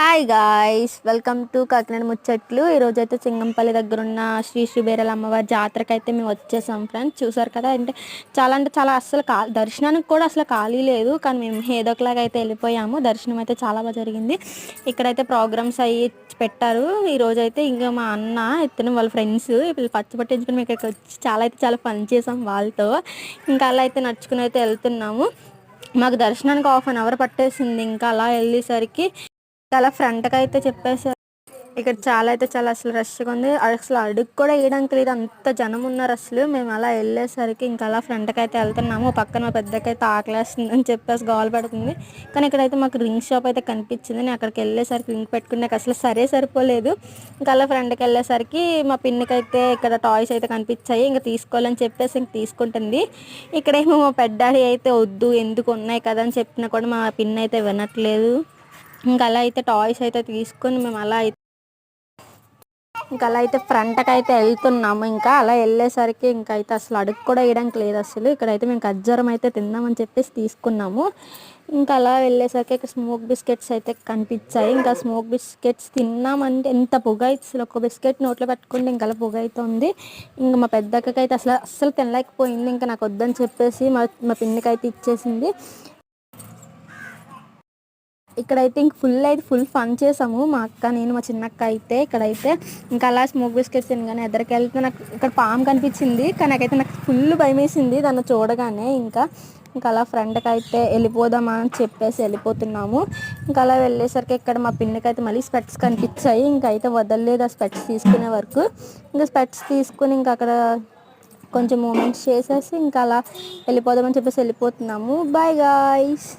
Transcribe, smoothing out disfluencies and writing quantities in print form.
Hi guys, welcome to Kakinada ముచ్చట్లు. ఈరోజు అయితే సింగంపల్లి దగ్గర ఉన్న శ్రీ బేరల అమ్మవారి జాతరకి అయితే మేము వచ్చేసాం ఫ్రెండ్స్. చూసారు కదా, అంటే చాలా అస్సలు దర్శనానికి కూడా అసలు ఖాళీ లేదు. కానీ మేము ఏదో ఒకలాగా అయితే వెళ్ళిపోయాము. దర్శనం అయితే చాలా బాగా జరిగింది. ఇక్కడైతే ప్రోగ్రామ్స్ అయ్యి పెట్టారు. ఈరోజు అయితే ఇంకా మా అన్న ఇతను వాళ్ళ ఫ్రెండ్స్ వీళ్ళు పచ్చి పట్టించుకుని మేము ఇక్కడికి వచ్చి చాలా ఫన్ చేసాం వాళ్ళతో. ఇంకా అలా అయితే నడుచుకుని అయితే వెళ్తున్నాము. మాకు దర్శనానికి 1/2 అవర్ పట్టేసింది. ఇంకా అలా వెళ్ళేసరికి చాలా ఫ్రంట్కి అయితే చెప్పేసారు. ఇక్కడ చాలా అసలు రష్గా ఉంది. అసలు అడుగు కూడా వేయడానికి లేదు, అంత జనం ఉన్నారు అసలు. మేము అలా వెళ్ళేసరికి ఇంకా అలా ఫ్రంట్కి అయితే వెళ్తున్నాము. పక్కన మా పెద్దకైతే ఆకలేస్తుంది అని చెప్పేసి గోల పెడుతుంది. కానీ ఇక్కడైతే మాకు రింగ్ షాప్ అయితే కనిపించింది. నేను అక్కడికి వెళ్ళేసరికి రింగ్ పెట్టుకుని నాకు అసలు సరిపోలేదు. ఇంకా అలా ఫ్రంట్కి వెళ్ళేసరికి మా పిన్నికైతే ఇక్కడ టాయ్స్ అయితే కనిపించాయి. ఇంకా తీసుకోవాలని చెప్పేసి ఇంక తీసుకుంటుంది. ఇక్కడేమో మా పెద్దాడి అయితే వద్దు, ఎందుకు ఉన్నాయి కదా అని చెప్పినా కూడా మా పిన్ని అయితే వినట్లేదు. ఇంకా అలా అయితే టాయ్స్ అయితే తీసుకొని మేము ఇంకా అలా అయితే ఫ్రంట్కి అయితే వెళ్తున్నాము. ఇంకా అలా వెళ్ళేసరికి ఇంకా అయితే అసలు అడుగు కూడా వేయడానికి లేదు అసలు. ఇక్కడైతే మేము ఖర్జూరం అయితే తిందామని చెప్పేసి తీసుకున్నాము. ఇంకా అలా వెళ్ళేసరికి ఇక్కడ స్మోక్ బిస్కెట్స్ అయితే కనిపించాయి. ఇంకా స్మోక్ బిస్కెట్స్ తిన్నామంటే ఎంత పొగ అయితే, అసలు ఒక బిస్కెట్ నోట్లో పెట్టుకుంటే ఇంకా అలా పొగ అవుతుంది. ఇంకా మా పెద్దక్కకైతే అసలు తినలేకపోయింది. ఇంకా నాకు వద్దని చెప్పేసి మా పిన్నికి అయితే ఇచ్చేసింది. ఇక్కడైతే ఇంక ఫుల్ ఫన్ చేసాము. మా అక్క, నేను, మా చిన్నక్క అయితే ఇక్కడైతే ఇంకా అలా స్మోక్ బిస్కెట్స్ తినగానే ఎద్దరికి వెళ్తే నాకు ఇక్కడ పాము కనిపించింది. కానీ నాకు ఫుల్ భయం వేసింది దాన్ని చూడగానే. ఇంకా అలా ఫ్రెండ్కి అయితే వెళ్ళిపోదామా అని చెప్పేసి వెళ్ళిపోతున్నాము. ఇంకా అలా వెళ్ళేసరికి ఇక్కడ మా పిన్నికి అయితే మళ్ళీ స్పెట్స్ కనిపించాయి. ఇంకా అయితే వదలలేదు ఆ స్పెట్స్ తీసుకునే వరకు. ఇంకా స్పెట్స్ తీసుకుని ఇంకా అక్కడ కొంచెం మూమెంట్స్ చేసేసి ఇంకా అలా వెళ్ళిపోదామని చెప్పేసి వెళ్ళిపోతున్నాము. Bye guys.